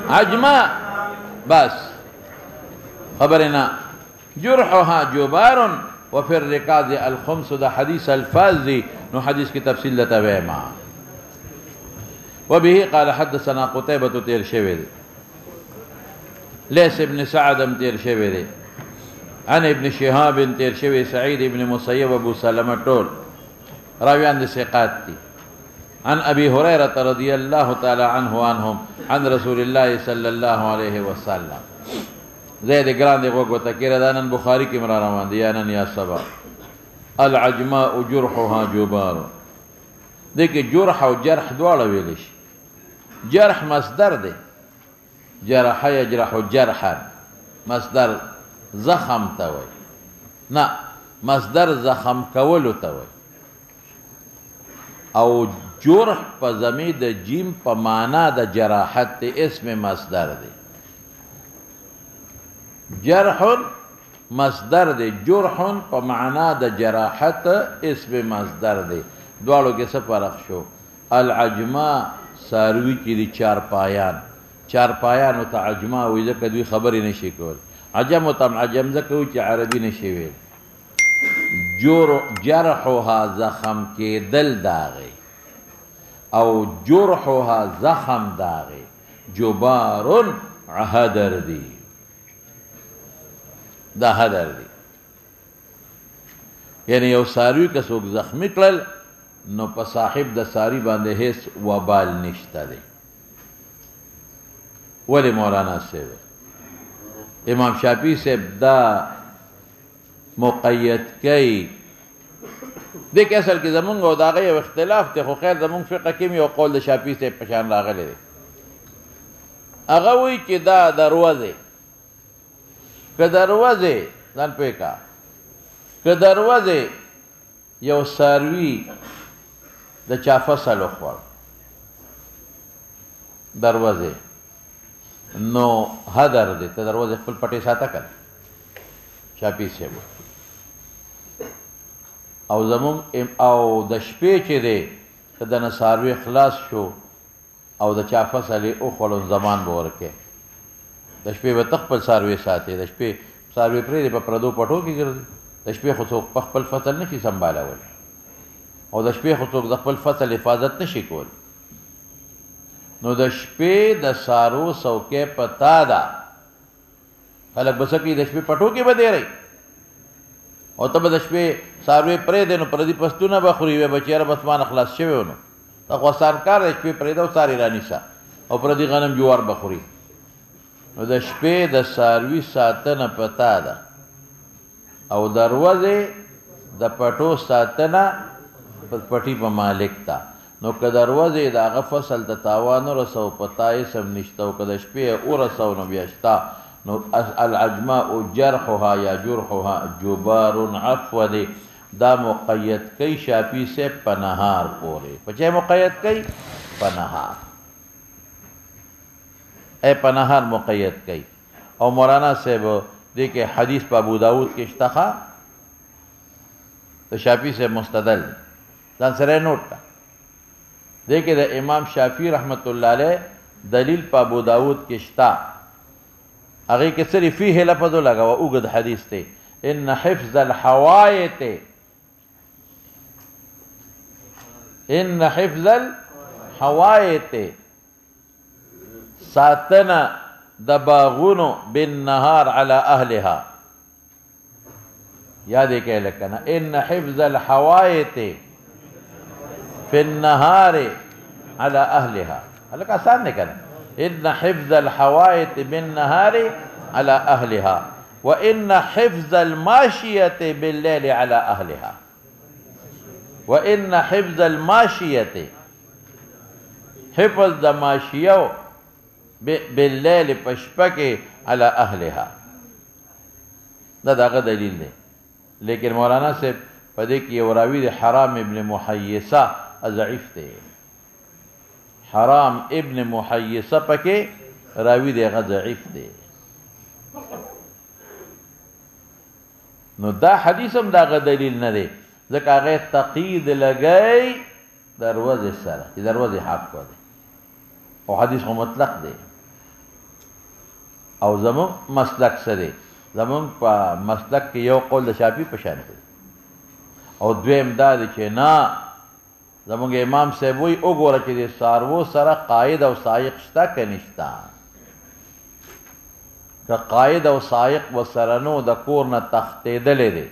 عجماء بس خبرنا جرحها جبار وفي الركاز الخمس. ده حديث الفاظ دي نو حديث کی تفصیل لتویما. وبه قال حدثنا قتيبة تير شوي ليس ابن سعد تير شوي عن ابن شهاب تير شوي سعيد ابن مسيب ابو سلمة طول راویان دي ثقات دي. عن ابي هريرة رضي الله تعالى عنه وعنهم عن رسول الله صلى الله عليه وسلم. زید گران دے کو تکیر دانن بخاری کی مرا روان دی انن یا سبا العجماء جرحها جبار. دیکھیں جرح و جرح دواړه ویل شي. جرح مصدر دی، جرح یجرح جرحا مصدر زخم ته وای، نه مصدر زخم کولو ته وای. او جرح په ضمیر د جیم په معنا د جراحت اسم مصدر دی. جرح مصدر دی، جرح په معنا د جراحت اسم مصدر دی. دواړو کې څه فرق شو؟ العجماء ساروی کې دي چار پایان، چار پایان او ته عجماء وي ځکه دوی خبرې نشي کول. عجم او ته عجم ځکه وي چې عربي نشي ویل. جرحها زخم کېدل داغې او جرحها زخم داغې. جبار هدر دی، دا هدر دی. یعنی یو ساروی که څوک زخمی کړل نو په صاحب د ساری باندې هیڅ وبال نشته دی. ولی مولانا صاحب امام شافعی صاحب دا مقید کی دیکھ اصل کې زمونږ او د هغه یو اختلاف دی، خو خیر زمونږ فقه کې یو قول د شافعی صاحب په شان راغلی دی. هغه وایي چې دا دروازې که دروازې ځان پوه کا که دروازې یو ساروي د چا فصل وخوړ دروازې نو هدر دی، ته دروازې خپل پټې ساته کړه شافعي صاحب. او زمونږ او د شپې چې دی که د نه ساروي خلاص شو او د چا فصل یې وخوړو زمان به ورکې. د شپې به ته خپل څاروي ساتې، د شپې څاروي پرېږدې په پردو پټو کې ګرځي. د شپې خو څوک په خپل فصل نشي سنبالولی او د شپې خو څوک د خپل فصل حفاظت نشي کولی. نو د شپې د څارو څوکۍ په تا ده. خلک به څه کوي؟ د شپې پټو کې به دیری او ته به د شپې څاروي پرېږدې نو پردي پستونه به خوري. ویې به چې یاره بس ما نه خلاص شوی و نو دا خو اسان کار دی، شپې پرېږده او څاري رانیسه او پردي غنم جوار به خوري. نو د شپې د څاروي ساتنه په تا ده او دروازې د پټو ساتنه پټي په مالک ته. نو که دروازې د هغه فصل ته تاوان ورسو په تا اسم نشته او که د شپې ورسو نو بیا شته. نو العجماء جرحها یا جرحها جبار عفو دی. دا مقید کوي شافعي صاحب په نهار پورې. په چا مقید کوي؟ په نهار. اے په نهار مقید کوي. او مولانا صاحب دې کې حدیث په ابو داود کې شته د شافعي صاحب مستدل ځان سره نوٹ کا. دې کې د امام شافعي رحمت الله علیه دلیل په ابو داود کې شته. هغه کې صرف فيه لفظ لګاوه اوږد حدیث ته ان حفظ الحوایت ان حفظ الحوایت ساتنا د باغونو بالنهار على اهلها. یاد یې کې لکنه ان حفظ الحوایت في النهار على اهلها. هلکه آسان نه کنه ان حفظ الحوایت بالنهار على اهلها وان حفظ الماشيه بالليل على اهلها. وان حفظ الماشيه حفظ د ماشیو باللیل پشپکه على اهلها. دا دغه دلیل دی. لیکن مولانا صاحب په دې کې یو راوی دی حرام ابن محیصه ضعیف دی. حرام ابن محیصه پکې راوی دی هغه ضعیف دی. نو دا حدیث هم دغه دلیل نه دی ځکه هغه تقید لګی دروازې سره چې دروازې حق دی او حدیث خو مطلق دی او زمون مسلک څه دی زمون په مسلک کې یو قول د شافعي په شان دی او دویم دا دی چې نه زمونږ امام صاحب وایي وګوره چې د څاروو سره قاید او سایق شته که نشته که قاید او سایق ورسره نو د کور نه تښتېدلی دی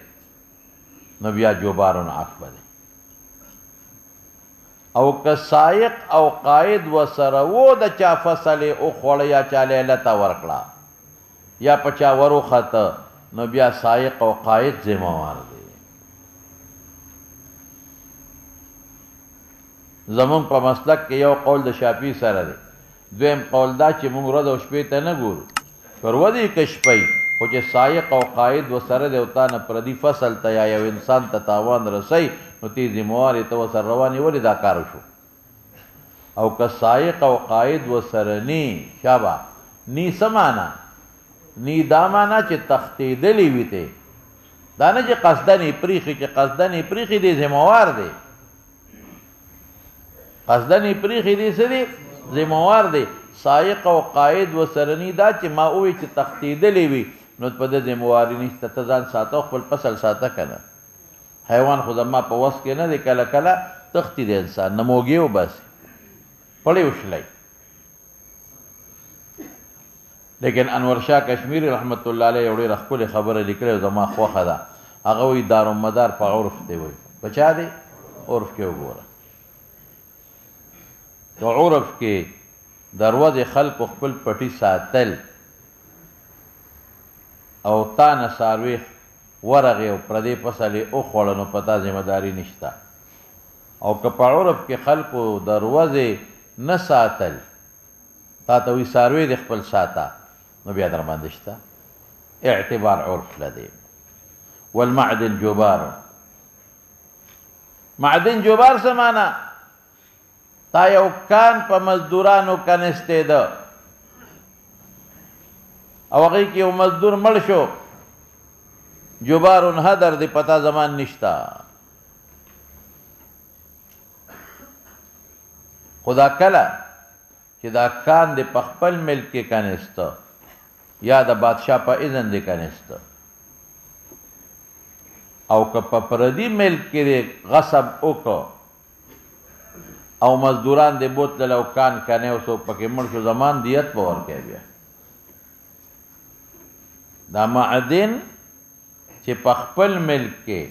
نو بیا جوبارون عفو دی او که سایق او قاید ورسره و د چا فصلې وخوړه یا چا لیلته ورکړه یا په چا وروخته نو بیا سایق او قاید ذمهوار دی زمون په مسلک کې یو قول د شافعي سره دی دویم قول دا چې موږ ورځ او شپې ته نه ګورو پر ودې که شپی خو چې سایق او قاید ورسره دی او تا نه پردي فصل ته یا یو انسان ته تاوان رسی نو تی ذمهوار یې ته ورسره روانې ولې دا کار وشو او که سایق او قاید ورسره نی شابه نی څه معنا نی دا معنا چې تښتېدلی وي ته دا نه چې قصدن یې پریښي چې قصدن یې پریښي دی ذمهوار دی قصدن یې پریښي دی څه دی ذمهوار دی سایق او قاید ورسره نی دا چې ما ووایي چې تښتېدلی وي نو په ده ذمهواري نشته ته ځان ساته خپل فصل ساته که نه حیوان خو زما په وس کې نه دی کله کله تښتي دی انسان نه موږې وباسي پړې وشلی لیکن انور شاه کشمیری رحمت الله علیه یو ډېره ښکلې خبره لیکلې زما خوښه ده هغه وایي دارومدار په عرف دی وایي په چا دی عرف کې وګوره په عرف کې دروازې خلکو خپل پټي ساتل او تا نه څاروي ورغې او پردې فصل یې وخوړه نو په تا ذمهداري نشته او که په عرف کې خلکو دروازې نه ساتل تا ته وایي څاروي دې خپل ساته نو بیا در باندې شته اعتبار عرف لدی والمعدن جبار معدن جبار څه معنا تا یو کان په مزدورانو کنستېده او هغې کې یو مزدور مړ شو جبارون هدر دی پتا زمان نشتا خدا کله چې دا کان دی په خپل ملک کې کنسته یا د بادشاه په اذن دی کنسته او که په پردي ملک کې دی غصب وکړو او مزدوران دی بوتلل او کان کنه او څوک پکې مړ شو زمان دیت به ورکوي بیا دا معدن چې په خپل ملک کې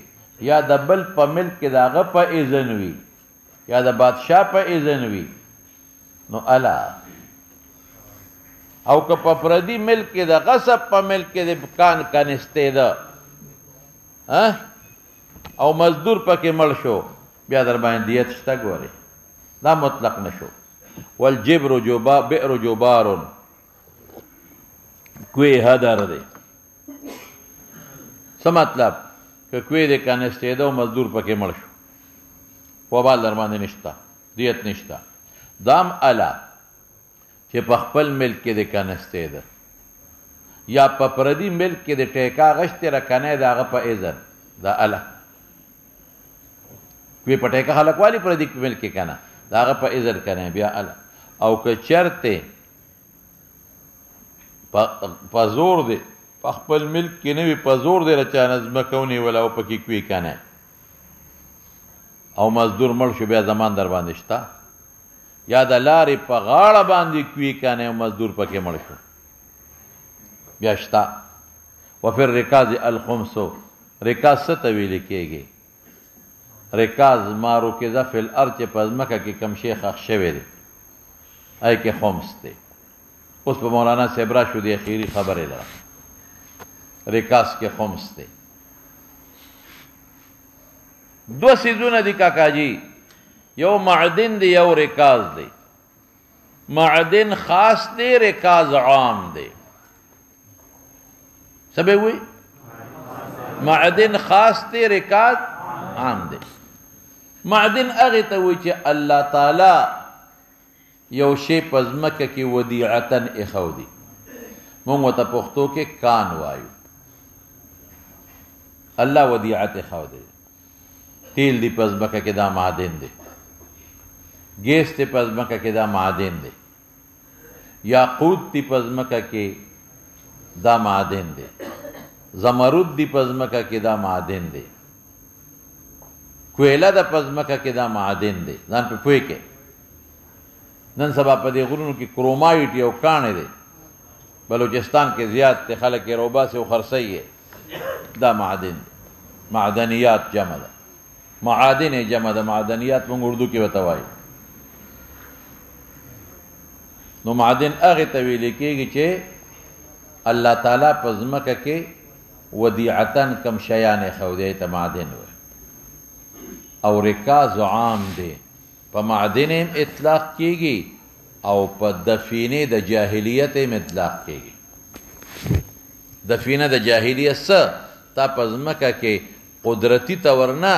یا د بل په ملک کې د هغه په اذن وي یا د بادشاه په اذن وي نو الا او که په پردي ملک کې د غصب په ملک کې د کان کنستېده او مزدور پکې مړ شو بیا در باندې دیت شته ګورې دا مطلق نشو والجبر بئر جبار کوی هدر دی څه مطلب که کوی دی کنستېده او مزدور پکې مړ شو وبال در باندې نشته دیت نشته دام الا چې په خپل ملک کې دی کنستېده یا په پردي ملک کې د ټیکا غشتې رکنی د هغه په اذن دا الا کوی په ټیکا خلک والي پردي ملک کې کنه د هغه په اذن کنی بیا الا او که چرته په زور دی په خپل ملک کې نه وي په زور دی رچا ځمکه ونیوله او پکې کوي کنی او مزدور مړ شو بیا زمان در باندې شته یا د لارې په غاړه باندې کوي کنی او مزدور پکې مړ شو بیا شته وفي الرکاز الخمس رکاز څه ته ویل کېږي رکاز ما رکزه فی الارض چې په ځمکه کې کم شی ښخ شوی دی ای کې خمس دی اوس په مولانا صاحب راشو دی اخیري خبرې لره رکاز کې خمس دی دو سیزونه دی کاکا جی یو معدن دی یو رکاز دی معدن خاص دی رکاز عام دی سبے ہوئی معدن خاص دی رکاز عام دی معدن اغی ته وی چې الله تعالی یو شی په ځمکه کې ودیعتن ایښو دی مونږ ورته پښتو کې کان وایو الله ودیعت ایښو دی تیل دی په ځمکه کې دا معدن دی گیس تی په ځمکه کې دا معادن دی، یاقوت دی په ځمکه کې دا معادن دی، زمرد دی په ځمکه کې دا معادن دی، کویله د په ځمکه کې دا معادن دی. ځان په پوه کې نن سبا په دې غرونو کې کرومایټ یو کاڼی دی، بلوچستان کې زیات دی، خلک یې روباسي او خرڅوي یې، دا معادن دی. معدنیات جمع ده، معادن جمع ده، معدنیات مونږ اردو کې ورته وایو. نو معادن هغې ته ویل کېږي چې الله تعالی په ځمکه کې ودیعتن کم شیان ایښودی، ته معادن وایي. او رکاز عام دی، په معدن هم اطلاق کېږي او په دفینې د جاهلیت هم اطلاق کېږي. دفینه د جاهلیت څه؟ تا په ځمکه کې قدرتي طور نه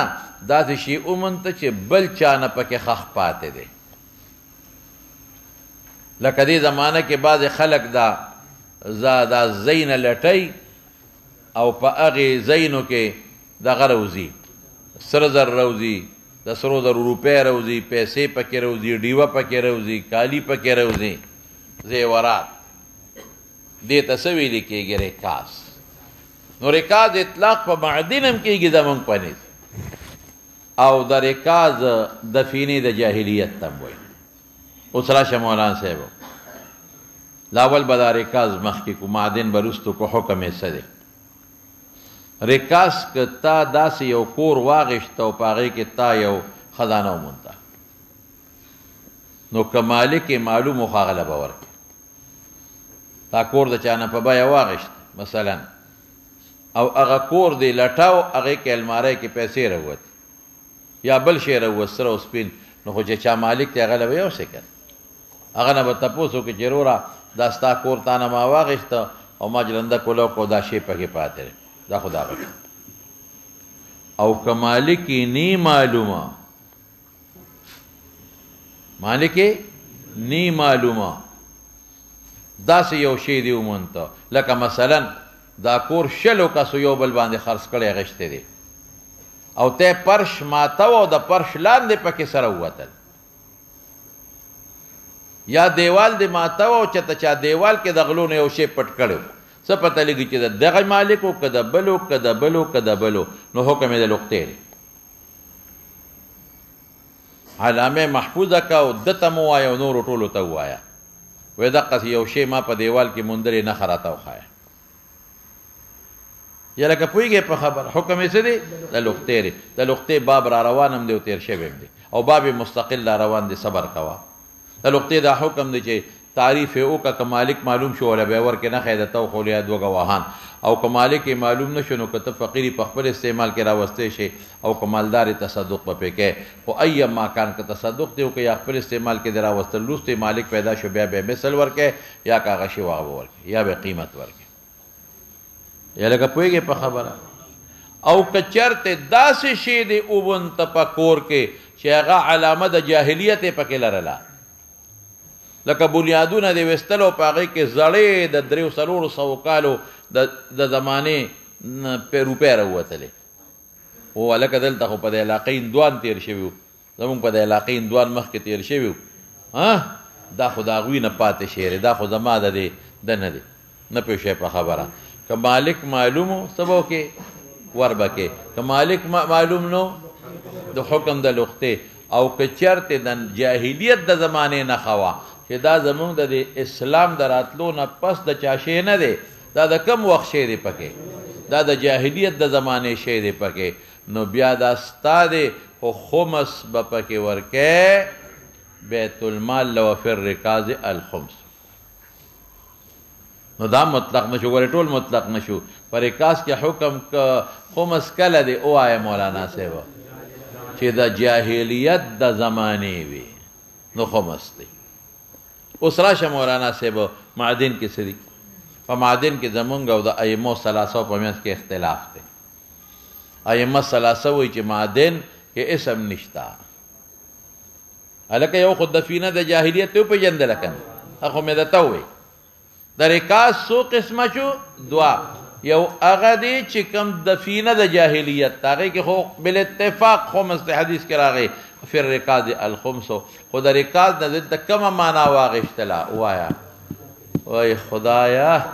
داسې شي ومونته چې بل چا نه پکې خښ پاتې دی. لکه دې زمانه کې بعضې خلک دا ځای نه لټوي او په هغې ځایونو کې دغه روځي، سره زر روځي، د سرو زرو روپۍ روځي، پیسې پکې روځي، ډیوه پکې روځي، کالي پکې روځي، زیورات. دې ته څه ویلې کېږي؟ رکاز. نو رکاز اطلاق په معدن هم کېږي زمونږ په نس، او د رکاز دفینې د جاهلیت ته هم وایي. اوس راشه مولانا صاحب، لاول به دا رکاز مخکې کو، معدن به وروستو کو. حکم یې څه دی؟ رکاز که تا داسې یو کور واغېشته او په هغې کې تا یو خزانه ومونده، نو که مالک یې معلوم و خو هغه له به ورکړي. تا کور د چا نه په بیه واغېشت مثلا، او هغه کور دی لټاو، هغې کې الماری کې پیسې راووتې یا بل شی راووت سره او سپین، نو خو چې چا مالک دی هغه له به یوسې که هغه نه به تپوس وکړي چې وروره دا ستا کور تا نه ما واغېسته او ما جلنده کوله کو دا شی پکې پاتې دی، دا خو دا بکړه. او که مالک یې نی معلومه، مالک یې نی معلومه، داسې یو شی دی ومونته، لکه مثلا دا کور شلو کسو یو بل باندې خرڅ کړی اغېشتی دی، او ته پرش ماته و او د پرش لاندې پکې سره ووتل، یا دیوال دی ماته و او چېرته چا دیوال کې د غلو نه یو شی پټ کړی و، څه پته لګي چې د دغه مالک و که د بلو که د بلو که د بلو، نو حکم یې د لقطې دی. علامه محفوظه که او ده ته مو ووایه او نورو ټولو ته ووایه، وایي دقسې یو شی ما په دیوال کې موندلی نښه راته وښایه. یا لکه پوهېږې په خبر، حکم یې څه دی؟ د لقطې دی. د لقطې باب را روان هم دی او تېر شوی هم دی، او باب مستقل را روان دی، صبر کوه. د لقطې دا حکم دی چې تعریف یې وکړه، که مالک معلوم شو وله به یې ورکړې نښه یې درته وښولې یا دوه ګواهان، او که مالک یې معلوم نه شو نو که ته فقیر په خپل استعمال کې راوستی شي، او که مالدار یې تصدق به پرې کوې. خو ایم ما کان، که تصدق دې وکړې یا خپل استعمال کې دې راوستل، وروسته مالک پیدا شو بیا به یې مثل ورکوې، یا که هغه شی هغه به ورکوې، یا به قیمت ورکوې. یا لکه پوهېږې په خبره. او که چېرته داسې شی دی وبونته په کور کې چې هغه علامه د جاهلیت یې پکې لرله، لکه بنیادونه د ویستلو په هغې کې زړې د 300-400 کالو د زمانې روپۍ راووتلې. او هلکه دلته خو په د علاقې هندوان تېر شوي وو، زمونږ په د علاقې هندوان مخکې تېر شوي وو، دا خو د هغوی نه پاتې شعر دی، دا خو زما د دې ده نه دی. نه پوه شوی په خبره. که مالک معلوم و څه به وکې؟ ور به کې. که مالک معلوم نو د حکم د لقطې. او که چېرته د جاهلیت د زمانې نښه وه چې دا زمونږ د اسلام د راتلو نه پس د چا شی نه دی، دا د کم وخت شی دی پکې، دا د جاهلیت د زمانې شی دی پکې، نو بیا دا ستا دی، خو خمس به پکې ورکې، بیت المال له وفي الرکاز الخمس. نو دا مطلق نشو، ګورې ټول مطلق نشو. په رکاز کې حکم که خمس کله دی ووایه مولانا صاحب، چې د جاهلیت د زمانې وي نو خمس دی. اوس راشه مولانا صاحب معدن کې څه دي؟ په معدن کې زمونږ او د ائمو ثلاثه په منځ کې اختلاف دی. ائمه ثلاثه وایي چې معدن کې اسم نشته. هلکه یو خو دفینه د جاهلیت ته وپېژندله که نه؟ خو مې درته ووایي د رکاز څو قسمه شو؟ دوه. یو هغه دی چې کوم دفینه د جاهلیت، هغې کې خو بالاتفاق خمس د حدیث کې راغی، فی الرکاز الخمس خو د رکاز نه دلته کومه معنا واغېشتله ووایه وای خدایا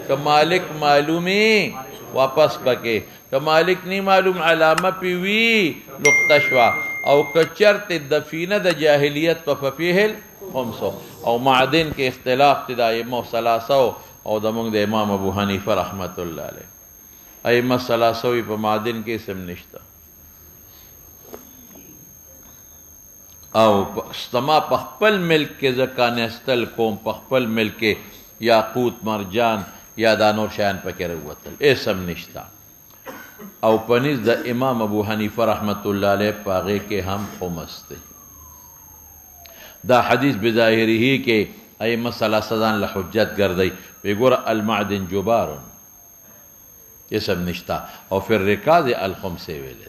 که مالک معلومي واپس پکې که مالک نی معلوم علامه پی وی نقطه شوه او که چرته دفینه د جاهلیت په ففیه الخمس او معدن کې اختلاف دی د ائمه ثلاثه او د موږ د امام ابو حنیفه رحمت الله علیه ائمه ثلاثه په معدن کې اسم نشته او استما په خپل ملک کې زکان استل کوم په خپل ملک کې یاقوت مرجان یا دا نور شیان پکې راوتل اسم نشته او پنځ د امام ابو حنیفه رحمت الله علیه پاغه کې هم خمس دی دا حدیث بظاهره کې ائمه ثلاثه ځان له حجت ګرځي وګوره المعدن جبار اسم نشته او فی الرکاز الخمس ویل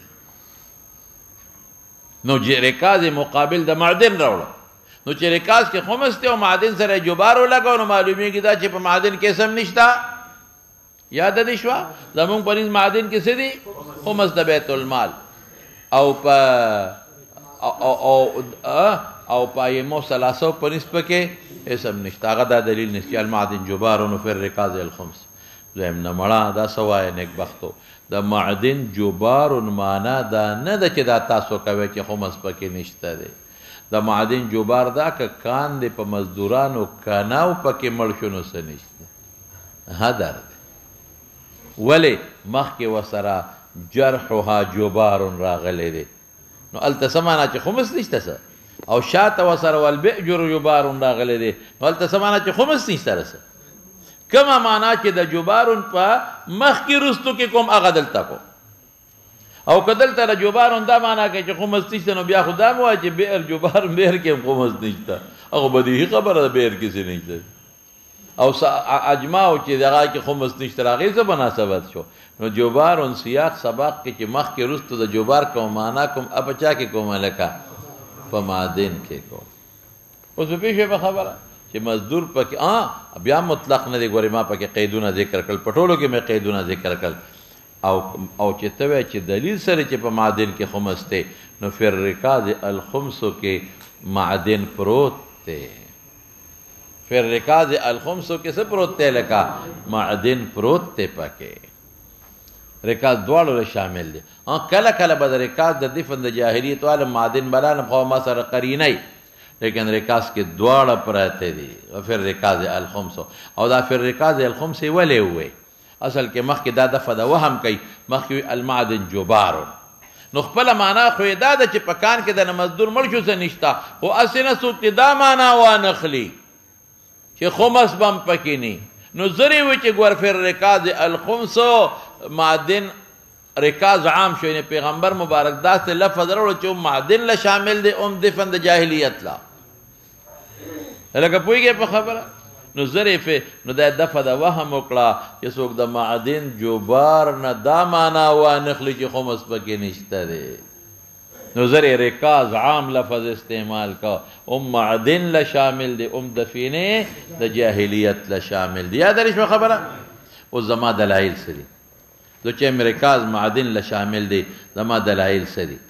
نو رکاز مقابل د معدن راوړه نو چې رکاز کې خمس ته او معدن سره جبار ولګو نو معلومیږي دا چې په معدن کې اسم نشته یاد دې شو زمون پرې معدن کې څه دي خمس د بیت المال او په او پای مو ثلاثه پرې پکې اسم نشته هغه دا دلیل نشته المعدن جبار نو فر رکاز الخمس زم نه مړه دا سوای نیک بختو د معدن جبار معنا دا نه د چې دا تاسو کوي چې خمس پکې نشته دی د معدن جبار دا که کان دی په مزدورانو کاناو پکې مړ شنو څه نشته هدر دی ولی مخکې وسره جرحها جبار راغلی دی نو هلته څه معنا چې خمس نشته څه او شاته وسره والبئجر جبار راغلی دی نو هلته څه معنا چې خمس نشته څه کما معنا چې د جبارون په مخکې رستو کې کوم هغه دلته کو او کدلته د جبارون دا معنا کوي چې خمس نشته نو بیا خدا مو چې بئر جبار بئر کې خمس نشته هغه بدیهي خبره ده بئر کې څه نشته او اجماع چې دغه کې خمس نشته هغه څه مناسبت شو نو جبارون سیاق سبق کې چې مخکې رستو د جبار کوم معنا کوم اپچا کې کوم لکه په معدن کې کو اوس په پیښه په خبره چې مزدور پکې بیا مطلق نه دی ګورې ما پکې قیدونه ذکر کړل پټولو کې مې قیدونه ذکر کړل او چې ته وایې چې دلیل سره چې په معدن کې خمس دی نو فی الرکاز الخمسو کې معدن پروت دی فی الرکاز الخمسو کې څه پروت دی لکه معدن پروت دی پکې رکاز دواړو له شامل دی کله کله به د رکاز د دفن د جاهلیت والا معدن بلا نه خو ما سره قرینه لیکن رکاز کې دواړه پراته دي فی الرکاز الخمسو او دا فی الرکاز الخمس ولې وې اصل کې مخکې دا دفه د وهم کوي مخکې المعدن جبار نو خپل معنا خو دا ده چې پکان کې د مزدور مړ شو څه نشته خو اسنه سو دا معنا وانخلی چې خمس بم پکې نه نو زری و چې ګور فی الرکاز الخمسو معدن رکاز عام شو نه پیغمبر مبارک دا سے لفظ ورو چې معدن له شامل دي دفن د جاهلیت لا لکه پویږي په خبره نو ظریف نو دا دفه د وهم وکړه چې څوک د معدن جبار نه دا معنا وانخلی چې خمس پکې نشته دی نو زری رکاز عام لفظ استعمال کا معدن له شامل دی دفینه د جاهلیت له شامل دی یاد لري شو خبره او زما دلایل سری دو چې رکاز معدن له شامل دی زما دلایل سری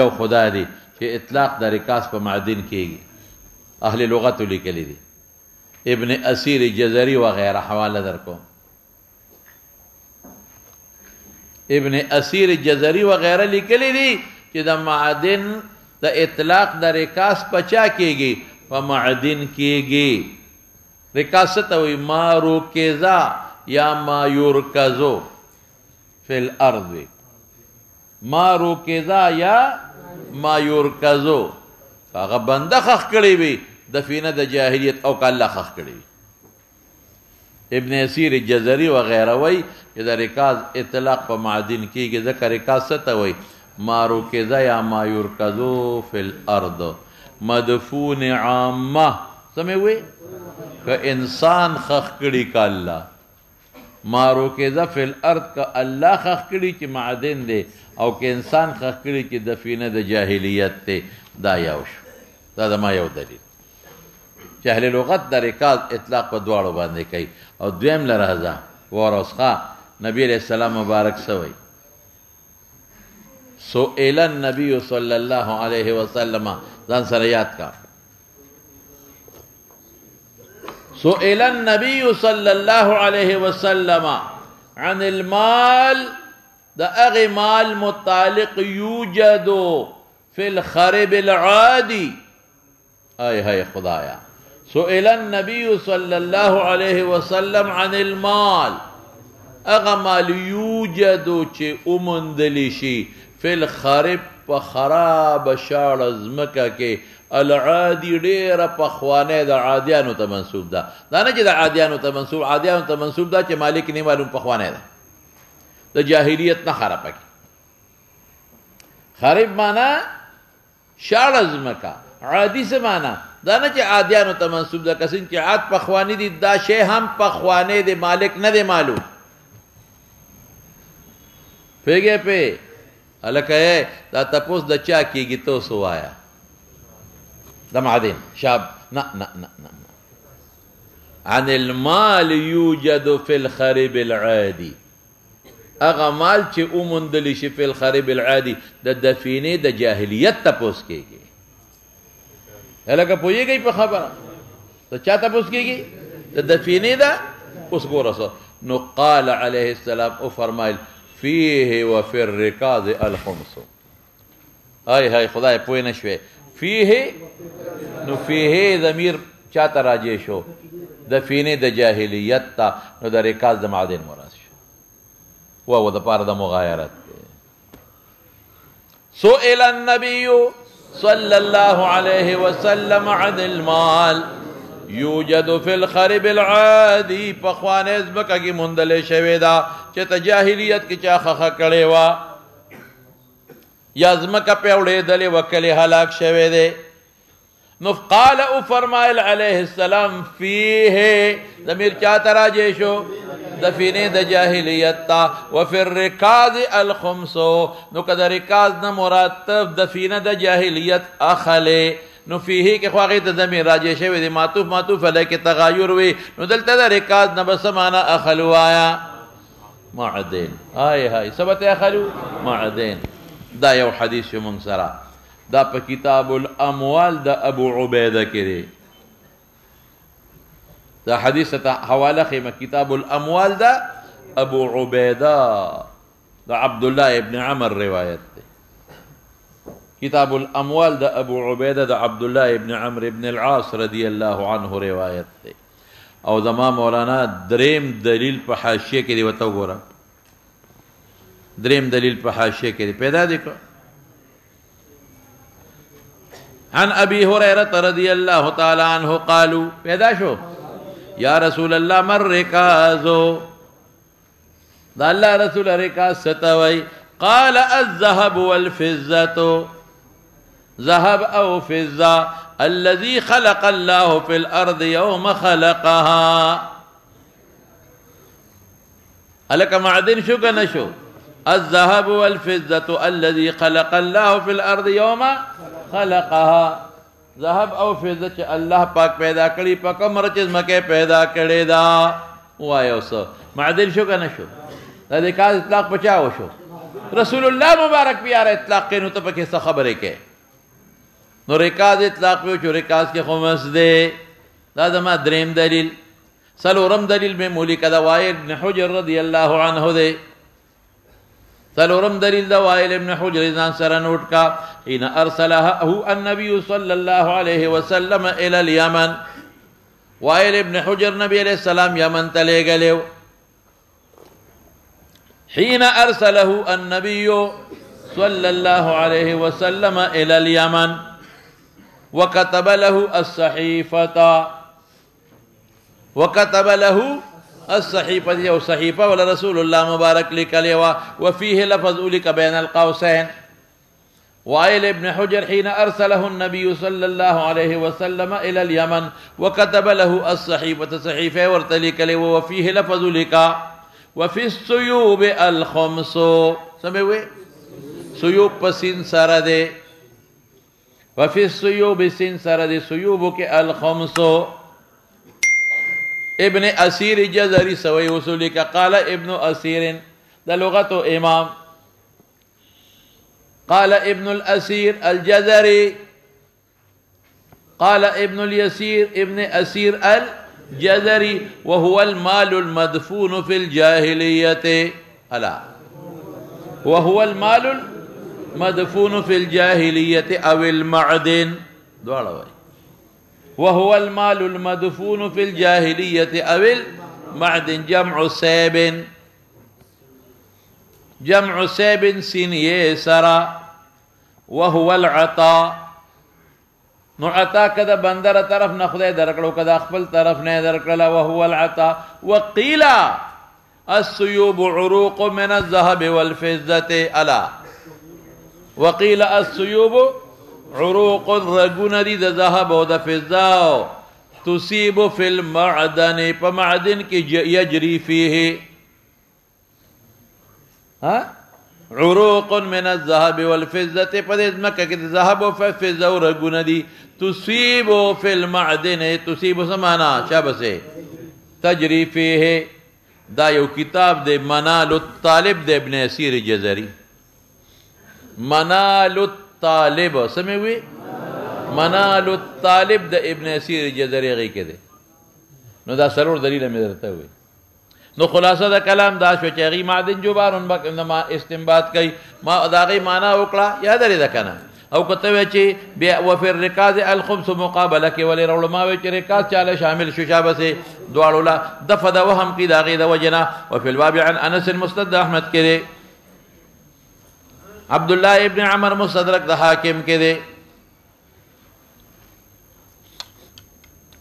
یو خدا دی چې اطلاق د رکاز په معدن کېږي اهل لغت لیکلي دي ابن اسیر جزری وغیرہ حواله درکو ابن اسیر جزری وغیرہ لیکلی دي چې د معدن د اطلاق د رکاز پچا کېږي په معدن کېږي رکاز ته وي ما روکزا یا ما یرکزو فی الارض ما روکزا یا ما یرکزو هغه بنده خخ کړی وي دفینه د جاهلیت او کله خخ کړی ابن اسیر جزری وغیرہ وی چې د رکاز اطلاق په معدن کېږي ځکه رکاز څه ته وایي ما روکزه یا ما یرکزو فی الارض مدفون عامه څه مې وی که انسان خخ کړي که الله ما روکزه فی الارض که الله خخ کړي چې معدن دی او که انسان خخ کړي چې دفینه د جاهلیت دی دا یو شو دا زما یو دلیل چې اهل لغت د رکاز اطلاق په دواړو باندې کوي او دویم لرهزه ورسخه نبی علیہ السلام مبارک سوی سئل النبي صلی اللہ علیہ وسلم ځان سره یاد کا سئل النبي صلى الله عليه وسلم عن المال دا اغی مال متعلق یوجد فی الخرب العادی آئے ہائے خدایا سئل النبی صلی اللہ علیہ وسلم عن المال اغا مال یوجد چه امندلی شی فی الخرب پا خراب شاڑ ازمکا کے العادی ډیره پخوانه د عادیانو ته منسوب ده دا نه چې د عادیانو ته منسوب ده چې مالک نه معلوم پخوانه ده د جاهلیت نه خراب کی خراب معنا شاړ ازمکا عادی څه معنا دا نه چې عادیانو ته منسوب ده کسین چې عاد پخوانی دي دا شی هم پخوانه د مالک نه دی معلوم پیګه په الکه دا تپوس د چا کیږي تو سو آیا ده معدن شاب نا عن المال يوجد في الخرب العادي اغا مال چه امندلی شي في الخرب العادي ده دفینه ده جاهلیت تپوس کیږي هلکه پوهیږي په خبره ته چا تپوس کیږي ده دفینه ده اوس ګوره نو قال عليه السلام او فرمایل فيه وفي الركاز الخمس آی هاي خدای پوه نشوي فيه نو فيه ضمیر چاته راجع شو دفینه د جاهلیت تا نو د رکاز د معدن مراد شو و د پاره د مغایرت سئل النبي صلى الله عليه وسلم عن المال يوجد في الخرب العادي پخوان ازمکه کی مندل شوی دا چې ته جاهلیت کی چا خخه کړي وا یا ازمکه په وړې دلې وکلې هلاک شوی دی نو قال او فرمایل علیه السلام فيه ضمیر چاته راجع شو دفینه د جاهلیت تا وفي الركاز الخمس نو کده رکاز نه مرتب دفینه د جاهلیت اخله نو فيه کې خواغه ته ضمیر راجع شوی دی معطوف علیه تغایر وی نو دلته د رکاز نه بس معنا اخلو آیا معدن آی هاي ثبت اخلو معدن دا یو حدیث شو مونږ سره دا په کتاب الاموال د ابو عبیده کې دی دا حدیث ته حواله خیمه کتاب الاموال د ابو عبیده د عبد الله ابن عمر روایت دی کتاب الاموال د ابو عبیده د عبد الله ابن عمرو ابن العاص رضی الله عنه روایت دی او زما مولانا دریم دلیل په حاشیه کې دی وته وګوره دریم دلیل په حاشیه کې دی پیدا دی عن ابي هريره رضي الله تعالى عنه قالوا پیدا شو یا رسول الله مر رکازو دا الله رسول رکاز ستوي قال الذهب والفضه ذهب او فضه الذي خلق الله في الارض يوم خلقها الک معدن شو کنه شو الذهب والفضه الذي خلق الله في الارض يوم خلقها ذهب او فضه چې الله پاک پیدا کړی په کومه چې مکه پیدا کړی دا وایو سو معدن شو کنه شو دا د کاز اطلاق بچاو شو رسول الله مبارک پیاره اطلاق کینو ته پکې څه خبره کې نو رکاز اطلاق په چور رکاز کې خمس دے دا زما دریم دلیل سلورم دلیل میں مولی کا وائل ابن حجر رضی اللہ عنہ دے سلورم دلیل دا وائل ابن حجر ازان سر نوٹ کا حين ارسلها النبي صلى الله عليه وسلم الى اليمن وائل ابن حجر نبی علیہ السلام یمن تلے گلے حين ارسله النبي صلى الله عليه وسلم الى اليمن وكتب له الصحيفة يو صحيفة ولا رسول الله مبارك لك وفيه لفظ لك بين القوسين وائل ابن حجر حين أرسله النبي صلى الله عليه وسلم إلى اليمن وكتب له الصحيفة صحيفة ورتلك له وفيه لفظ لك وفي السيوب الخمس سمعوا سيوب پسین سرده وفي السيوب سين سرده سيوب کے الخمس ابن اسیر جزری سوی وصولی کا قال ابن اسیر دا لغت امام قال ابن الأسير الجزري، قال ابن اليسير ابن أسير الجزري وهو المال المدفون في الجاهلية. ألا وهو المال المدفون في الجاهلية أو المعدن، وهو المال المدفون في الجاهلية أو المعدن. جمع سيب، جمع سيب سين يسرا. وهو العطاء، نو عطا کدا بندر طرف نه خدای درکړو، کدا خپل طرف نه درکړل. وهو العطاء. وقيل السيوب عروق من الذهب والفضة. الا وقيل السيوب عروق، رګونه دي د ذهب او د فضه. تصيب في المعدن، په معدن کې يجري فيه عروق من الذهب والفضة، په دې ځمکه کې د ذهب او فضه او رګونه دي. تصيب في المعدن، تصيب سمانا شابسه تجري فيه. دا یو کتاب د منال الطالب د ابن اسیر جزری. منال الطالب سموي، منال الطالب د ابن اسیر جزری غي کې ده. نو دا سرور دلیل مې درته وي. نو خلاصه دا کلام دا شو چې هغې معدن جوبارون ما استنباط کوي. ما د هغې معنا وکړه، یاد لرې ده که نه؟ او که ته وایې چې بیا وفي الرکاز الخبث مقابله کې ولې راوړو، ما وایي چې رکاز چاله شامل شو، شابسې دواړو له دفع د وهم کې د هغې د وجې نه. وفي الباب عن انس مسند احمد کې دی، عبدالله ابن عمر مستدرک د حاکم کې دی،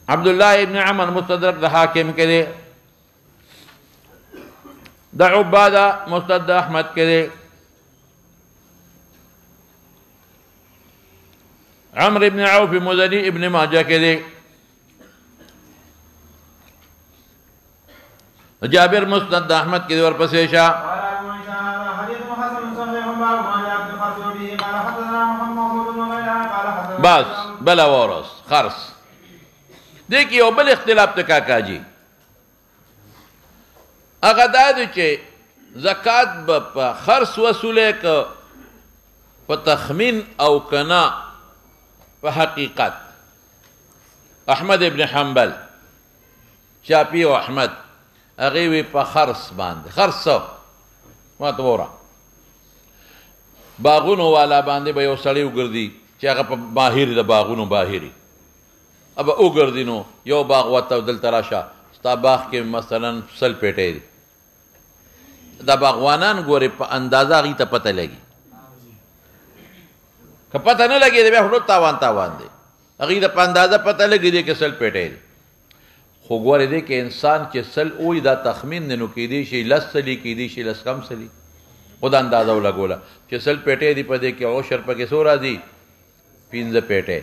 عبدالله ابن عمر مستدرک د حاکم کې دی، د عباده مستند احمد کې دی، عمرو ابن عوف مزنی ابن ماجه کې دی، جابر مستند احمد کې دی. ورپسې شه بس بلا ورس خرس. دیکھ یو بل اختلاف ته کاکا جی هغه دا دی چې زکات به په خرس وصولی که په تخمین او کنا په حقیقت. احمد ابن حنبل، شافعي او احمد هغې وی په خرس باندې. خرس څه ما ته ووره، باغونو والا باندې به یو سړی وګرځي چې هغه په ماهر د باغونو باهري اب وګرځي. نو یو باغ ورته دلته راشه، ستا باغ کې مثلا 100 پیټۍ دي. دا باغوانان ګورې په اندازه هغې ته پته لګي، که پته نه لګي د بیا خو تاوان تاوان دی. هغې ته په اندازه پته لګي دی که 100 پیټۍ دي. خو ګورې دی که انسان چې 100 وایي دا تخمین دی، نو کیدی شي 10 سلي، کیدی شي 10 کم سلي. خو دا اندازه ولګوله چې 100 پیټۍ دي، په دې کې عشر پکې څو راځي؟ 15 پیټۍ.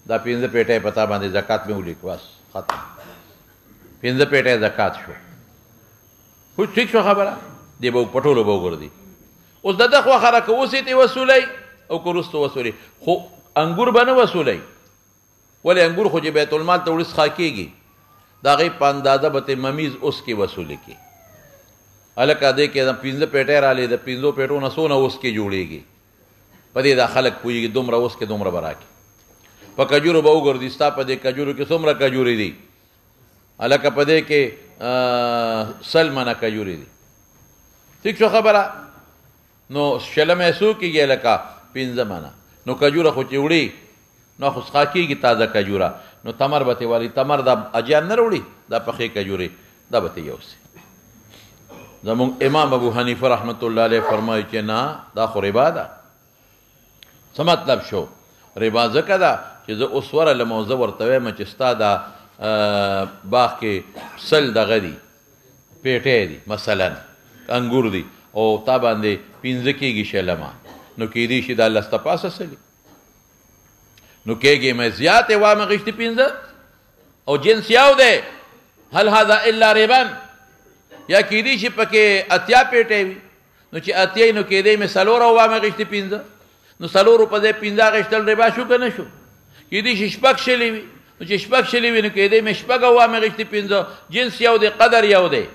دا 15 پیټۍ په تا باندې زکات مې ولیک، بس ختم. 15 پیټۍ زکات شو. خو ټیک شو خبره، دی به پټولو به وګرځي. اوس د ده خوښه ده که اوس یې وصولئ او که وروسته وصولئ، خو انګور به نه وصولئ. ولې انګور خو چې بیت المال ته وړي څښا کېږي، د هغې په اندازه به ته ممیز اوس کې وصولې کړي. هلکه دې کې 15 پیټۍ راغلې، د 15 پیټو نه څونه اوس کې جوړېږي، په دې دا خلک پوهېږي دومره اوس کې دومره به راکړي. په کجورو به وګرځي، ستا په دې کجورو کې څومره کجورې دي؟ هلکه په دې کې 100 منه کجورې دي. ٹھیک شو خبره؟ نو شلمه څو کېږي؟ هلکه 15 منه. نو کجوره خو چې وړي نو خو څښا کېږي تازه کجوره. نو تمر به ترې والي، تمر دا اجیان نه راوړي، دا پخې کجورې دا به ترې یوسي. زمونږ امام ابو حنیفه رحمت الله علیه فرمایي چې نه، دا خو ربا ده. څه مطلب شو؟ ربا ځکه ده چې زه اوس ورغلم او زه ورته وایم چې ستا دا باغ کې 100 دغه دي پیټۍ دي، مثلا انګور دي، او تا باندې 15 کېږي شلمه، نو کېدی شي دا 10 ته پاسه سلي. نو کېږي مې زیاتې وامه غشتي 15 او جنس یو دی. هل هذا الا ربا؟ یا کېدی شي پکې 80 پیټۍ وي، نو چې 80 نو کېدی مې 4 وامه غشتي 15، نو 4 په ځای 15 غشتل ربا شو که نه شو؟ کېدی شي 6 شلي وي، نو چې 6 شلي وي نو کېدی مې 6 وامه غشتي 15. جنس یو دی، قدر یو دی.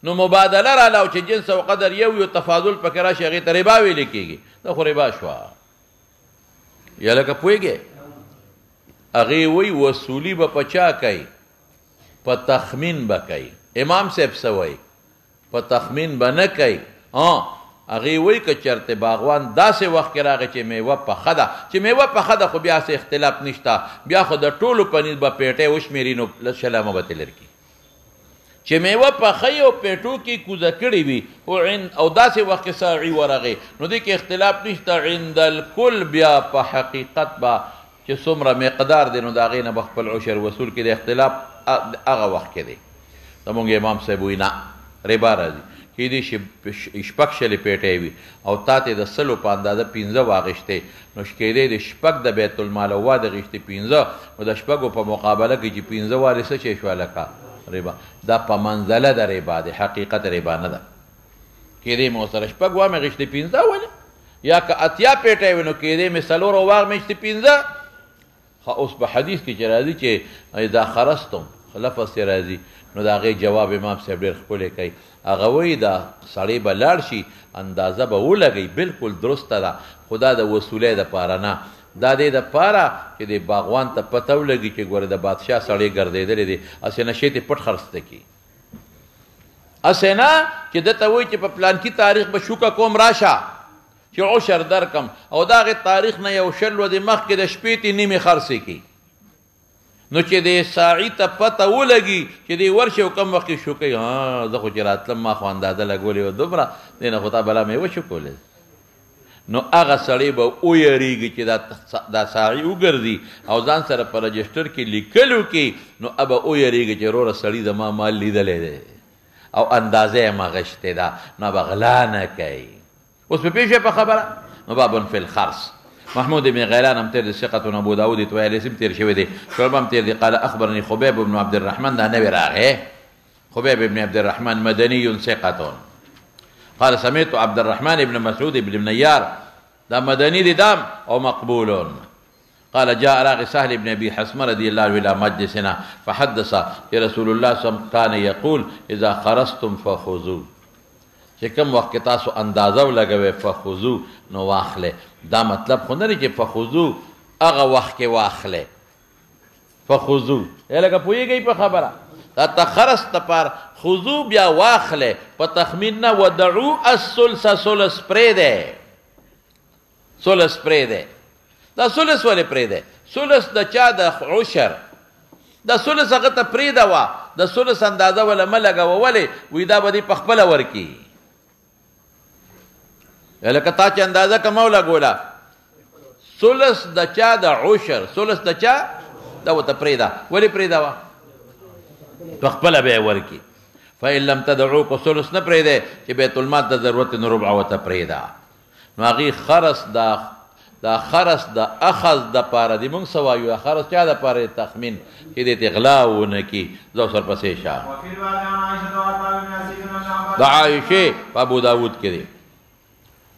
نو مبادله رااله او چې جنس او قدر یو یو تفاضل پکې راشي، هغې ته ربا ویل کېږي. دا خو ربا شوه یا لکه پوهېږې هغې وایي وصولي به په چا کوي په تخمین به کوي امام صاحب څه وایي په تخمین به نه کوي هغې وایي که چېرته باغوان داسې وخت کې راغی چې میوه پخه ده چې میوه پخه ده خو بیا څه اختلاف نشته بیا خو د ټولو په نسبت پیټۍ وشمېري نو شلمه به ترې لرکي چې میوه پخی او پیټو کې کوزه کړې وي او داسې وخت کې ساعي ورغې نو دې کې اختلاف نشته عند الکل بیا په حقیقت به چې څومره مقدار دی نو د هغې نه به خپل عشر وصول کې د اختلاف هغه وخت کې دی زمونږ امام صاحب وایي نه ربا راځي کیدای شي شپږ شلې پیټۍ وي او تا ته د سلو په اندازه 15 واغېستې نو کیدای د شپږ د بیت المال او واده غېستې 15 نو د شپږو په مقابله کې چې 15 والې څه شی شو لکه ربا دا په منزله د ربا د حقیقت ربا نه ده کیدای مو سره شپږ وامه غېستې 15 ولې یا که اتیا پیټۍ وي نو کیدای مې څلور واغ مېشتې 15 اوس په حدیث کې چې راځي چې اذا خرستم لفظ یې راځي نو د هغې جواب امام صاحب ډېر ښکلی کوي هغه وایي دا سړی به لاړ شي اندازه به ولګوي بلکل درسته ده خو دا د وصولۍ دپاره نه دا دې دپاره چې د باغوان ته پته ولګي چې ګوره د بادشاه سړی ګرځېدلی دی هسې نشې ته پټ خرڅته کړي هسې نه چې ده ته وایي چې په پلانکي تاریخ به شوکه کوم راشه چې عشر درکم او د هغې تاریخ نه یو شل ورځې مخکې د شپې ته نیمې خرڅې کړي نو چې د ساعي ته پته ولګي چې دی ورشي او کم وخت کې شو کوي زه خو چې راتلم ما خو اندازه لګولې وه دومره دی نه خو تا بلا مې وشو کولی نو هغه سړی به ویریږي چې دا ساعي وګرځي او ځان سره په رجسټر کې لیکلو کې نو به ویریږي چې وروره سړي زما مال لیدلی دی او اندازه یې مغشتې ده نو به غلا نه کوي اوس په پېښې په خبره نو بابن فی الخرص محمود بن غيلان هم تير ثقة أبو داود توالي اسم تير شوي شعبة هم تير قال أخبرني خبيب بن عبد الرحمن ده نبي راغي خبيب بن عبد الرحمن مدني ثقة قال سمعت عبد الرحمن بن مسعود بن نيار ده مدني دي دام أو مقبول قال جاء راغي سهل بن أبي حسمة رضي الله عنه إلى مجلسنا فحدث رسول الله صلى الله عليه وسلم كان يقول إذا خرستم فخذوا چې کوم وخت کې تاسو اندازه ولګوئ فخذو نو واخلئ دا مطلب خو نه دی چې فخذو هغه وخت کې واخلئ فخذو لکه پوهېږئ په خبره دا تخرس دپاره خذو بیا واخلئ په تخمین نه ودعو الثلث ثلث پرېږدئ ثلث پرېږدئ دا ثلث ولې پرېږدئ ثلث د چا د عشر دا ثلث هغه ته پرېږده وه د ثلث اندازه وله مه لګوه ولې وایي دا به دې په خپله ورکړي لکه تا چې اندازه کمه ولګوله ثلث د چا د عشر ثلث د چا دا ورته پرېږده ولې پرېږده وه په خپله به یې ورکړي فإن لم تدعو کو ثلث نه پرېږدی چې بیت المال ته ضرورت نو ربع ورته پرېږده نو هغې خرس دا خرس د اخذ دپاره دی موږ څه وایو دا خرس چا دپاره دی تخمین چې دې ته غلا ونه کړي زه ورپسې شه د عایشې په ابو داود کې دی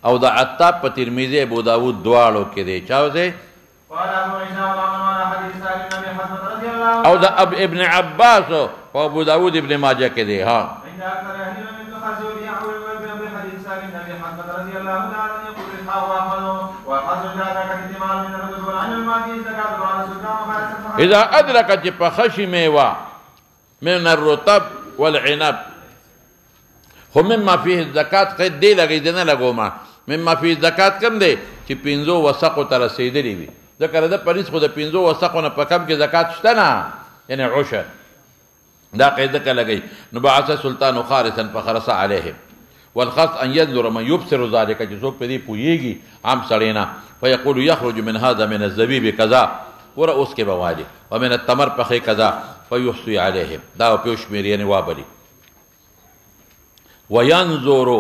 او د عطاب په ترمذي ابو داود دواړو کې دی چا دی او د ابن عباس په ابو داود ابن ماجه کې دی ها اذا ادركت فخش میوه من الرطب والعنب خو مما فيه الزکات قید دی لګی دی نه لګومه مما فيه الزکات کم دی چې 5 وسقو ته رسېدلي وي ذکر ده پنځ خو د 5 وسقو نه په کم کې زکات شته نه یعنی عشر دا قاعده کې لګی نو بعث سلطان خارسا فخرس عليهم والخاص ان ينظر من يبصر ذلك چې څوک په دې پوهیږي عام سړی نه فيقول يخرج من هذا من الزبيب كذا ور اوس کې بواجه ومن التمر پخې كذا فيحصي عليهم دا په شمیر یعنی وابلی وينظر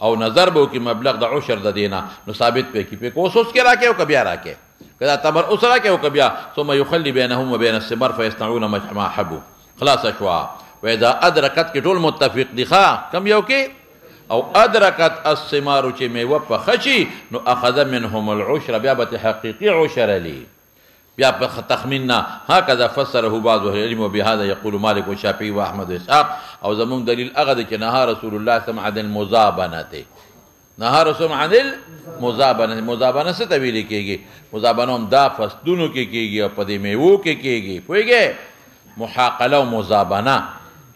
او نظر به کی مبلغ د عشر د دینا نو ثابت په کی په کوسوس کې راکې او کبیا راکې کدا تمر اوس راکې او کبیا ثم يخلي بينهم وبين الثمار فيصنعون ما حبوا خلاص شوا واذا ادركت کې ټول متفق دي ښا کم یو کې او ادركت الثمار چې میوه په خشي نو اخذ منهم العشر بیا به حقيقي عشر لي بیا په تخمیننا هكذا فسره بعض اهل العلم وبهذا يقول مالك والشافعي واحمد واسحاق او زمون دلیل هغه چې نهى رسول الله صلی الله علیه وسلم عن المزابنه نهى رسول عن المزابنه. مزابنه څه ته ویل کېږي؟ مزابنه هم دا فصلونو کې کېږي او په دې میوو کې کېږي. پوهېږې؟ محاقله او مزابنه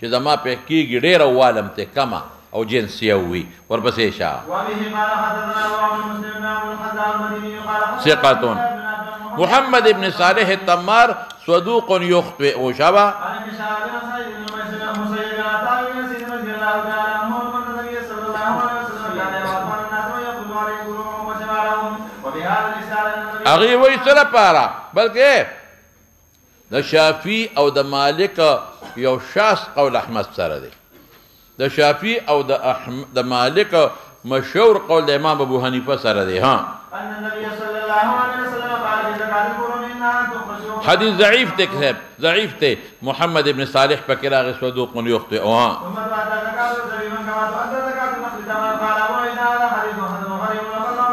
چې زما پې کېږي ډېره والم ته کمه او جنس یو وي. ورپسې شه ثقة محمد ابن صالح التمار صدوق يخطئ شبه هغې وایي څه لپاره؟ بلکې د شافعي او د مالک یو شاذ قول احمد سره دی. د شافعي او د مالک مشهور قول د امام ابو حنیفه سره دی. ها حدیث ضعیف ته صاحب ضعیف ته محمد ابن صالح پکې راغی صدوق یخطئ. ها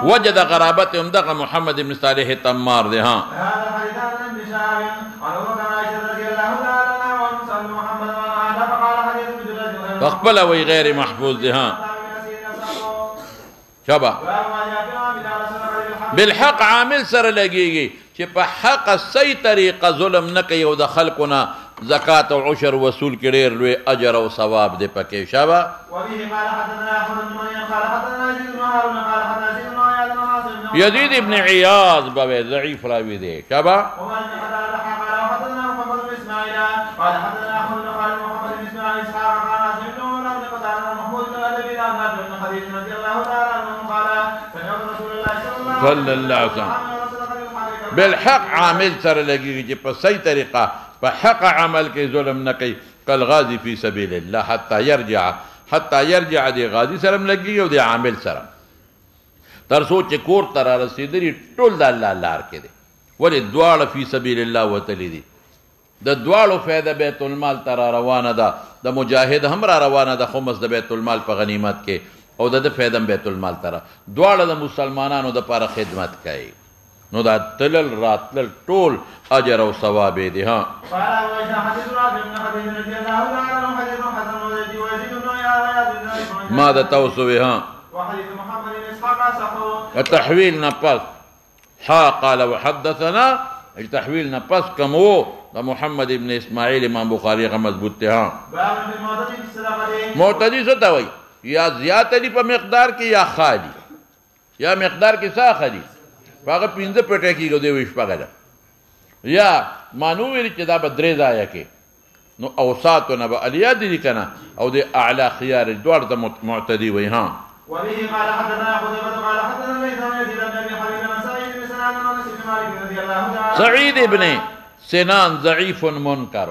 وجد غرابت هم دغه محمد ابن صالح التمار دی. ها فخبل وی غیر محفوظ دی. ها شبه بالحق عامل سره لګیږي چې په حق صحیح طریقه ظلم نه کوي او د خلکو نه زکات او عشر وصول کړي ډېر لوی اجر او ثواب دی پکې. شبه یزید ابن عیاض به ضعیف راوی دی. شبه صلی الله علیه وسلم بالحق عامل سره لګیږي چې په صحیح طریقه په حق عمل کې ظلم نه کوي. کالغازی فی سبیل الله حتی یرجع دی غازی سره هم لګیږي او د عامل سره تر څو چې کور ته را رسېدلي ټول د الله لار کې دی. ولې دواړه فی سبیل الله وتلي دي. د دواړو فایده بیت المال ته را روانه ده. د مجاهد هم را روانه ده خمس د بیت المال په غنیمت کې او د فایده بیت المال ته دواړه د مسلمانانو دپاره خدمت کوي. نو دا تلل راتلل ټول اجر او ثواب دی. ها ما د توسوي. ها التحويل نپس ها قال وحدثنا التحويل نپس کم و دا محمد ابن اسماعیل امام بخاری کا مضبوط تے. ها معتدی څه ته وایي؟ یا زیاته دي په مقدار کې یا خالی یا مقدار کې څه خالی په هغه پنځه پټه کېږي دی وي شپږه ده یا مانو ویلي چې دا به درې ځایه کې نو اوساتو نه به الیا دي که نه او د اعلی خیار دواړه ته معتدي وایي. ها وبه قال حدثنا قتيبة قال حدثنا الليث بن يزيد بن ابي حبيب عن سعيد بن سنان عن انس بن مالك رضي الله تعالى سعيد بن سنان ضعيف منكر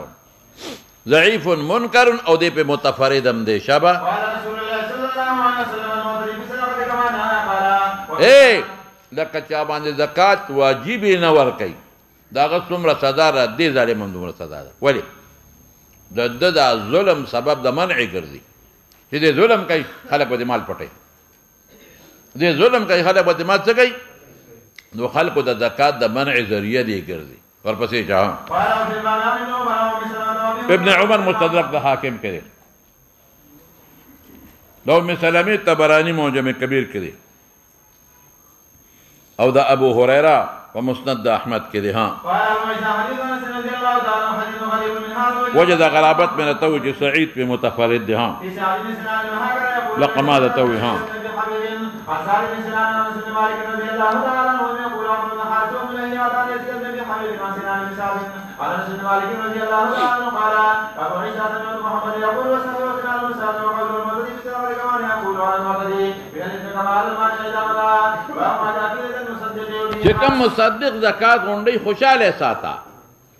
ضعيف منكر او دې په متفردم دی. شبه قال رسول الله صلى الله عليه وسلم المعتدي بصدقه كما نهى قال اے لکه چا باندې زکات واجب نه ورکوي دا هغه څومره سزا ده دې ظالم هم دومره سزا ده. ولې د ده دا ظلم سبب د منع ګرځي چې دې ظلم کوي خلک به د مال پټوي دې ظلم کوي خلک به د مال څه کوي نو خلکو د زکات د منع ذریعه دې ګرځي. ورپسې چا ابن عمر مستدرک د حاکم کړي د ام سلمې طبراني معجم کبیر کړي او د ابو هريره په مسند د احمد کې دی. ها وجد غرابت من توجه سعيد في متفرد دی. ها لقما د توي. ها چې کوم مصدق زکات غونډي خوشاله ساته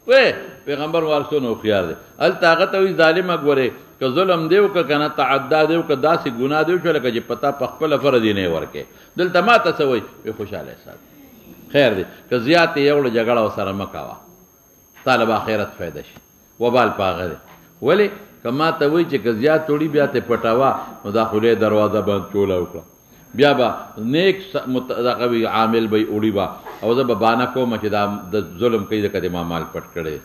وې پیغمبر وارثونو خيار دي ال طاقت وي ظالم ګوره که ظلم دیو که کنه تعداد دیو که داسې ګناه دیو چې لکه چې پتا په خپل فرض نه ورکه دلته ما ته سوي په خوشاله ساته خیر دی که زیات یو جګړه وسره مکاوه طالب اخرت فائدہ شي وبال پاغه ولی کما ته وای چې که زیات توړي بیا ته پټاوه نو داخله دروازه بند چولا وکړه بیا به نیک متقوی عامل به وړي با او زه به بانه کوم چې دا د ظلم کوي ځکه د ما مال پټ کړی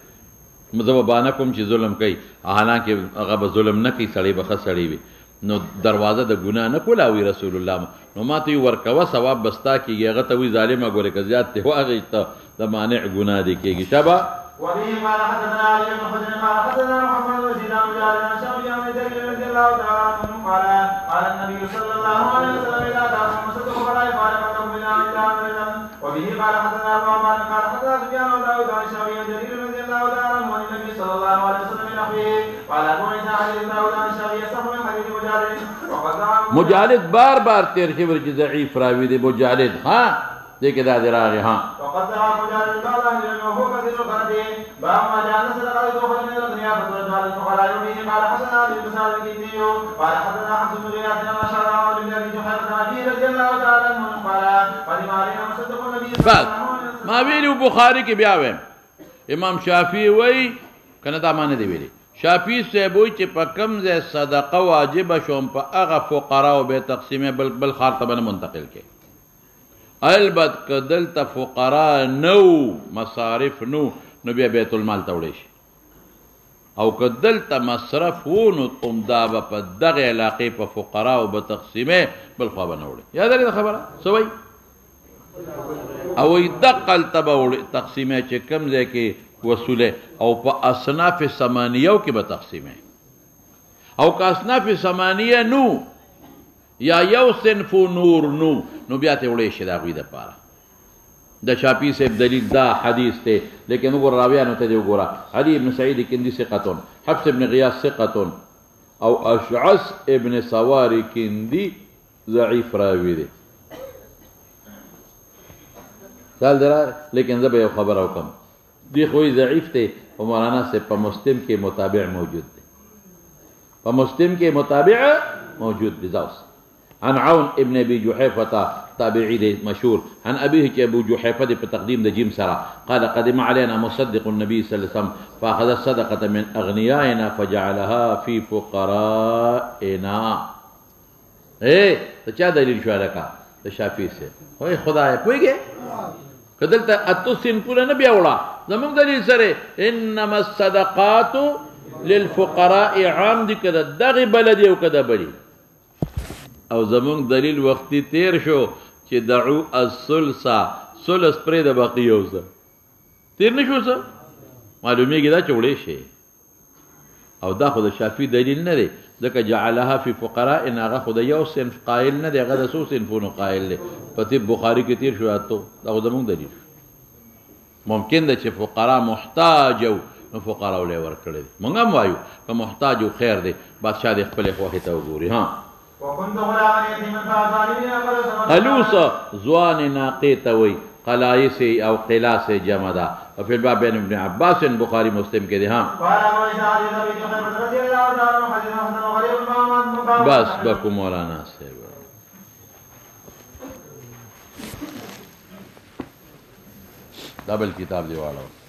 زه به بانه کوم چې ظلم کوي حالانکه هغه به ظلم نه کوي سړی به ښه سړی وي نو دروازه د ګناه نه کولاوي رسول الله نو ما ته ورکوه ثواب بستا کېږي هغه ته وي ظالمه ګورې که زیات ته واغېسته د مانع ګناه دې کېږي شبه وبه قال حدثنا علي بن حجر قال حدثنا محمد بن زيد بن جابر عن شعبي عن جابر رضي الله تعالى عنه قال النبي صلى الله عليه وسلم اذا دعاكم صدق فلا يفارقكم بنا الا امرنا وبه قال حدثنا ابو عمار قال حدثنا سفيان بن داود عن شعبي عن جابر رضي الله تعالى عنه عن النبي صلى الله عليه وسلم نحوه قال ابو عيسى حديث داود عن شعبي يصح من حديث مجالد وقد مجالد بار بار تیر شوی چې ضعیف راوي دی مجالد ها دیکھ دا دی راغی ها وقد دعا مجالد بعض اهل العلم وهو كثير الغرض باب ما جاء صدقه تؤخذ من الدنيا فترد على الفقراء وبه قال حدثنا ابي مسعود الكندي قال حدثنا حفص بن غياث عن اشعر عن ابي جحيفه عن ابي رضي الله تعالى عنه قال قدم علينا مصدق النبي صلى الله عليه وسلم ما ویلو بخاری کې بیا وایم امام شافعي وای کنه دا معنی دی ویلي شافعي صاحب وای چې په کم ځای صدقه واجب شوم په هغه فقراو به تقسیمه بل خار ته منتقل کې البت که دلته فقرا نو مصارف نو بیا بیت المال ته وړی شي او که دلته مصرف و نو دا به په دغه علاقې په فقراو به تقسیمه بل خوا به نه وړي یاد لري خبره څه وایي او دقه هلته به تقسیمه چې کوم ځای کې وصوله او په اصناف ثمانیو کې به تقسیمه او که اصناف ثمانیه نو یا یو صنف نور نو بیا ته وړی شي د هغوی دپاره د شافعي صاحب دلیل دا حدیث دی لیکن وګوره راویانو ته دې وګوره علي ابن سعید کندي ثقتون حفص ابن غیاث ثقتون او اشعث ابن سواری کندي ضعیف راوی دی سال درا لیکن زه به یو خبره وکړم دی خو ضعیف دی او مولانا صاحب په مسلم کې متابع موجود دی په مسلم کې متابع موجود دی ځاوس عن عون ابن ابي جحيفه تابعي دي مشهور عن ابيه ابو جحيفه دي بتقديم ده جيم سرا قال قدم علينا مصدق النبي صلى الله عليه وسلم فاخذ الصدقه من اغنيائنا فجعلها في فقرائنا ته چا دلیل شو لکه د شافعي سے وای خدای پويږي کدلته اتوسین پورا نه بیا وړه زموږ دلیل سره انما الصدقات للفقراء عام دي کده دغه بلد یو کده بلی او زمونږ دلیل وختي تیر شو چې دعو الثلثا ثلث پرې د باقي یو څه تیر نه شو څه معلومیږي دا چې وړی شي او دا خو د شافعي دلیل نه دی ځکه جعلها فی فقراء هغه خو د یو صنف قایل نه دی هغه د څو صنفونو قایل دی په طب بخاري کې تیر شو اتو دا خو زمونږ دلیل ممکن ده چې فقرا محتاج نو فقرا ولې ورکړي موږ هم وایو که محتاج او خیر دی بادشاہ د خپل خوښې ته وګوري ها قلوص زوان ناقې ته وایي قلایس او قلاس جمع ده وفي الباب بين ابن عباس بخاري مسلم کې دي ها بس بکو مولانا صاحب دبل کتاب دی واړو